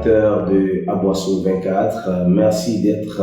téléspectateurs de Aboisseau 24. Merci d'être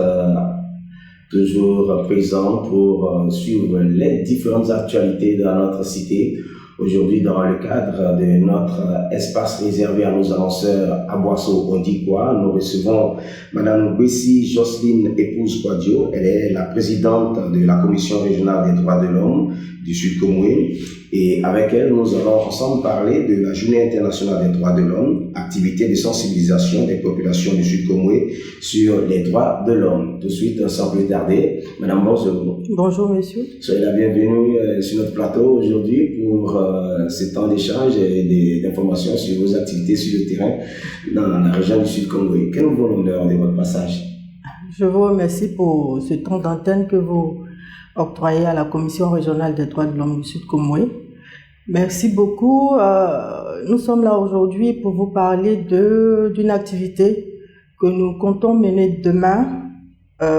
toujours présents pour suivre les différentes actualités dans notre cité. Aujourd'hui, dans le cadre de notre espace réservé à nos annonceurs Aboisseau, on dit quoi? Nous recevons Madame Bessie Jocelyne Épouse Quadio. Elle est la présidente de la Commission régionale des droits de l'homme du Sud Comoé. Et avec elle, nous allons ensemble parler de la Journée internationale des droits de l'homme, activité de sensibilisation des populations du Sud Comoé sur les droits de l'homme. Tout de suite, sans plus tarder, Madame, bonjour. Bonjour, monsieur. Soyez la bienvenue sur notre plateau aujourd'hui pour ce temps d'échange et d'informations sur vos activités sur le terrain dans la région du Sud Comoé. Quel est l'honneur de votre passage? Je vous remercie pour ce temps d'antenne que vous octroyez à la Commission régionale des droits de l'homme du Sud Comoé. Merci beaucoup. Nous sommes là aujourd'hui pour vous parler d'une activité que nous comptons mener demain,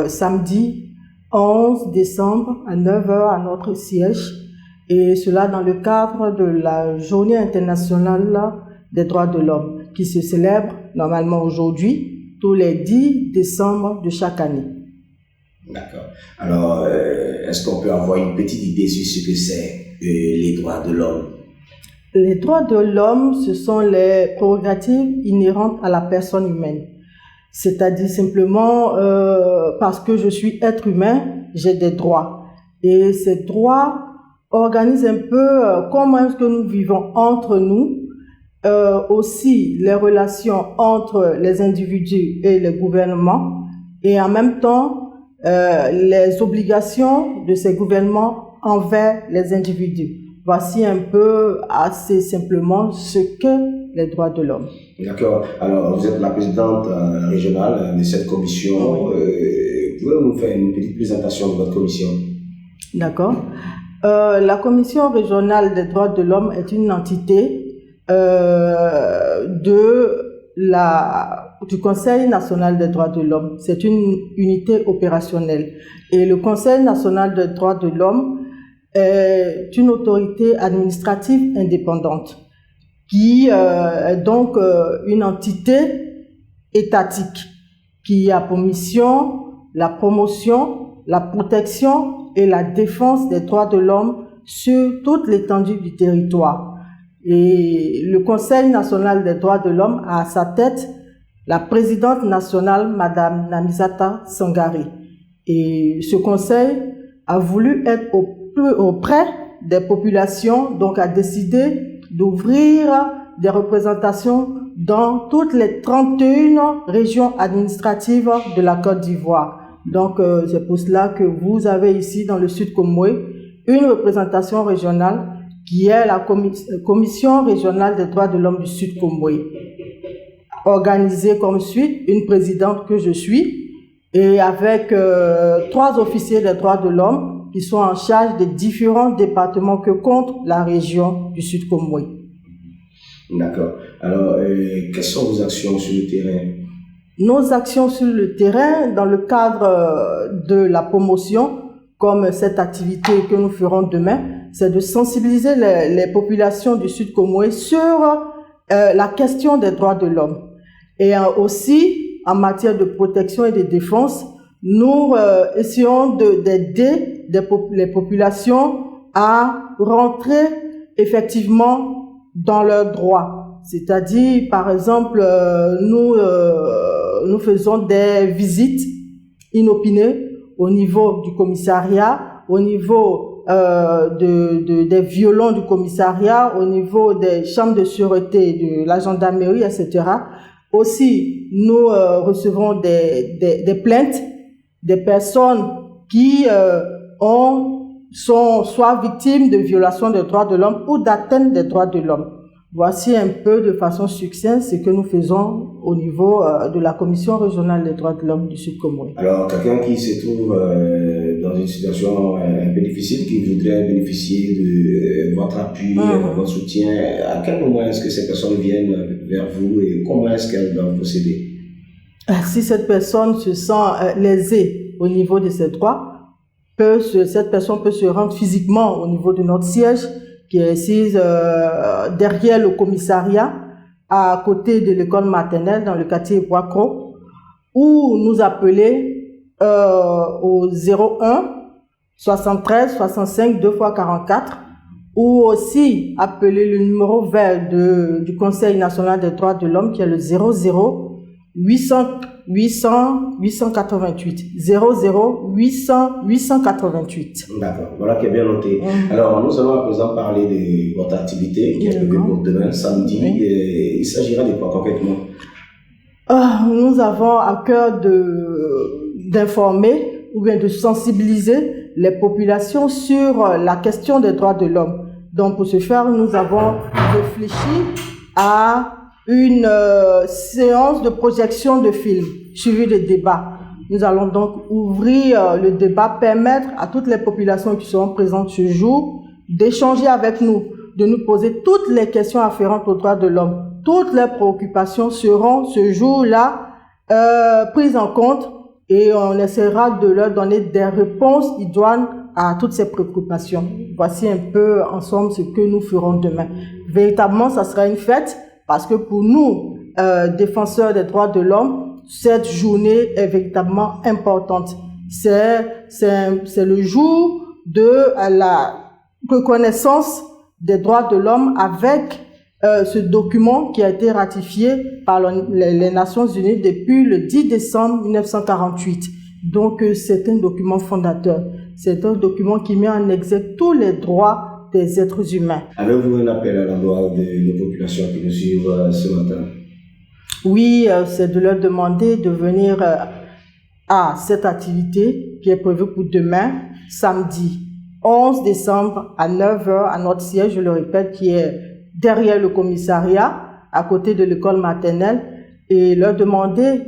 samedi 11 décembre à 9h à notre siège, et cela dans le cadre de la Journée internationale des droits de l'homme qui se célèbre normalement aujourd'hui, tous les 10 décembre de chaque année. D'accord. Alors, est-ce qu'on peut avoir une petite idée sur ce que c'est les droits de l'homme? Les droits de l'homme, ce sont les prérogatives inhérentes à la personne humaine. C'est-à-dire simplement, parce que je suis être humain, j'ai des droits. Et ces droits organisent un peu comment est-ce que nous vivons entre nous, aussi les relations entre les individus et les gouvernements, et en même temps, les obligations de ces gouvernements envers les individus. Voici un peu assez simplement ce que les droits de l'homme. D'accord. Alors, vous êtes la présidente régionale de cette commission. Oui. Pouvez-vous nous faire une petite présentation de votre commission? D'accord. La commission régionale des droits de l'homme est une entité du Conseil national des droits de l'homme. C'est une unité opérationnelle. Et le Conseil national des droits de l'homme est une autorité administrative indépendante qui est donc une entité étatique qui a pour mission la promotion, la protection et la défense des droits de l'homme sur toute l'étendue du territoire. Et le Conseil national des droits de l'homme a à sa tête la présidente nationale, Madame Namisata Sangare. Et ce conseil a voulu être auprès des populations, donc a décidé d'ouvrir des représentations dans toutes les 31 régions administratives de la Côte d'Ivoire. Donc c'est pour cela que vous avez ici dans le Sud Comoé une représentation régionale qui est la Commission régionale des droits de l'homme du Sud Comoé, organisée comme suit, une présidente que je suis, et avec 3 officiers des droits de l'homme qui sont en charge des différents départements que compte la région du Sud Comoé. D'accord. Alors, quelles sont vos actions sur le terrain? Nos actions sur le terrain, dans le cadre de la promotion, comme cette activité que nous ferons demain, c'est de sensibiliser les populations du Sud Comoé sur la question des droits de l'homme. Et aussi, en matière de protection et de défense, nous essayons d'aider les populations à rentrer effectivement dans leurs droits. C'est-à-dire, par exemple, nous faisons des visites inopinées au niveau du commissariat, au niveau des violons du commissariat, au niveau des chambres de sûreté de la gendarmerie, etc. Aussi, nous recevons des plaintes des personnes qui sont soit victimes de violations des droits de l'homme ou d'atteinte des droits de l'homme. Voici un peu de façon succincte ce que nous faisons au niveau de la Commission régionale des droits de l'homme du Sud Comoé. Alors, quelqu'un qui se trouve dans une situation un peu difficile, qui voudrait bénéficier de votre appui, votre soutien, à quel moment est-ce que ces personnes viennent vers vous et comment est-ce qu'elles doivent procéder? Si cette personne se sent lésée au niveau de ses droits, cette personne peut se rendre physiquement au niveau de notre siège qui est assise derrière le commissariat à côté de l'école maternelle dans le quartier Boiscro, ou nous appeler au 01 73 65 2 x 44, ou aussi appeler le numéro vert du Conseil national des droits de l'homme qui est le 00 888. 00 888. D'accord, voilà qui est bien noté. Alors, nous allons à présent parler de votre activité qui est prévue pour demain, samedi. Oui. Et il s'agira de quoi concrètement? Nous avons à cœur d'informer ou bien de sensibiliser les populations sur la question des droits de l'homme. Donc, pour ce faire, nous avons réfléchi à une séance de projection de films suivie de débats. Nous allons donc ouvrir le débat, permettre à toutes les populations qui seront présentes ce jour d'échanger avec nous, de nous poser toutes les questions afférentes aux droits de l'homme. Toutes les préoccupations seront ce jour-là prises en compte et on essaiera de leur donner des réponses idoines à toutes ces préoccupations. Voici un peu ensemble ce que nous ferons demain. Véritablement, ça sera une fête parce que pour nous, défenseurs des droits de l'homme, cette journée est véritablement importante. C'est le jour de la reconnaissance des droits de l'homme avec ce document qui a été ratifié par les Nations Unies depuis le 10 décembre 1948. Donc, c'est un document fondateur. C'est un document qui met en exergue tous les droits des êtres humains. Avez-vous un appel à l'endroit des populations qui nous suivent ce matin? Oui, c'est de leur demander de venir à cette activité qui est prévue pour demain, samedi 11 décembre à 9h à notre siège, je le répète, qui est derrière le commissariat, à côté de l'école maternelle, et leur demander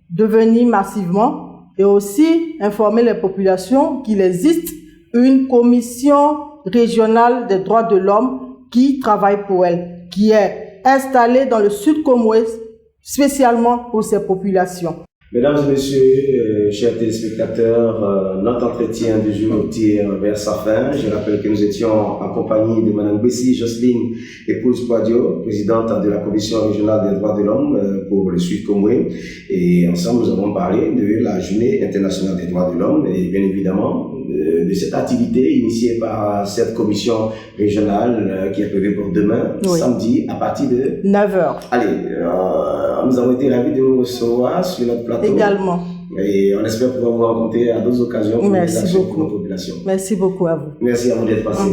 de venir massivement et aussi informer les populations qu'il existe une commission régionale des droits de l'homme qui travaille pour elles, qui est installée dans le sud Comoué spécialement pour ces populations. Mesdames et messieurs, chers téléspectateurs, notre entretien du jour tire vers sa fin. Je rappelle que nous étions en compagnie de Mme Bessie Jocelyne, épouse Poadio, présidente de la Commission régionale des droits de l'homme pour le Sud Comoué. Et ensemble, nous avons parlé de la Journée internationale des droits de l'homme et bien évidemment de cette activité initiée par cette commission régionale qui est prévue pour demain, oui, samedi, à partir de 9h. Allez, nous avons été ravis de vous recevoir sur notre plateau. Également. Et on espère pouvoir vous rencontrer à d'autres occasions pour Merci beaucoup. Pour nos populations. Merci beaucoup à vous. Merci à vous d'être passé.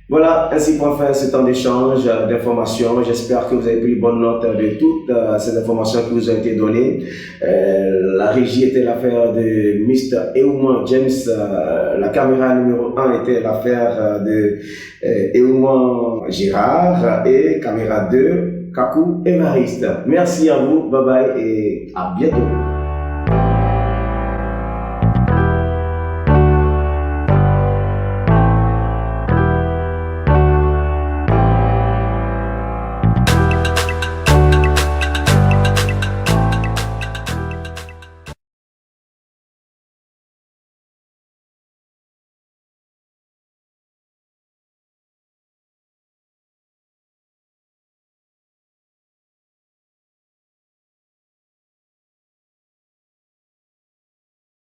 Voilà, ainsi prend fin ce temps d'échange, d'informations. J'espère que vous avez pris bonne note de toutes ces informations qui vous ont été données. La régie était l'affaire de Mr. Eouman James. La caméra numéro 1 était l'affaire de Eouman Gérard. Et caméra 2, Kakou Évariste. Merci à vous, bye bye et à bientôt.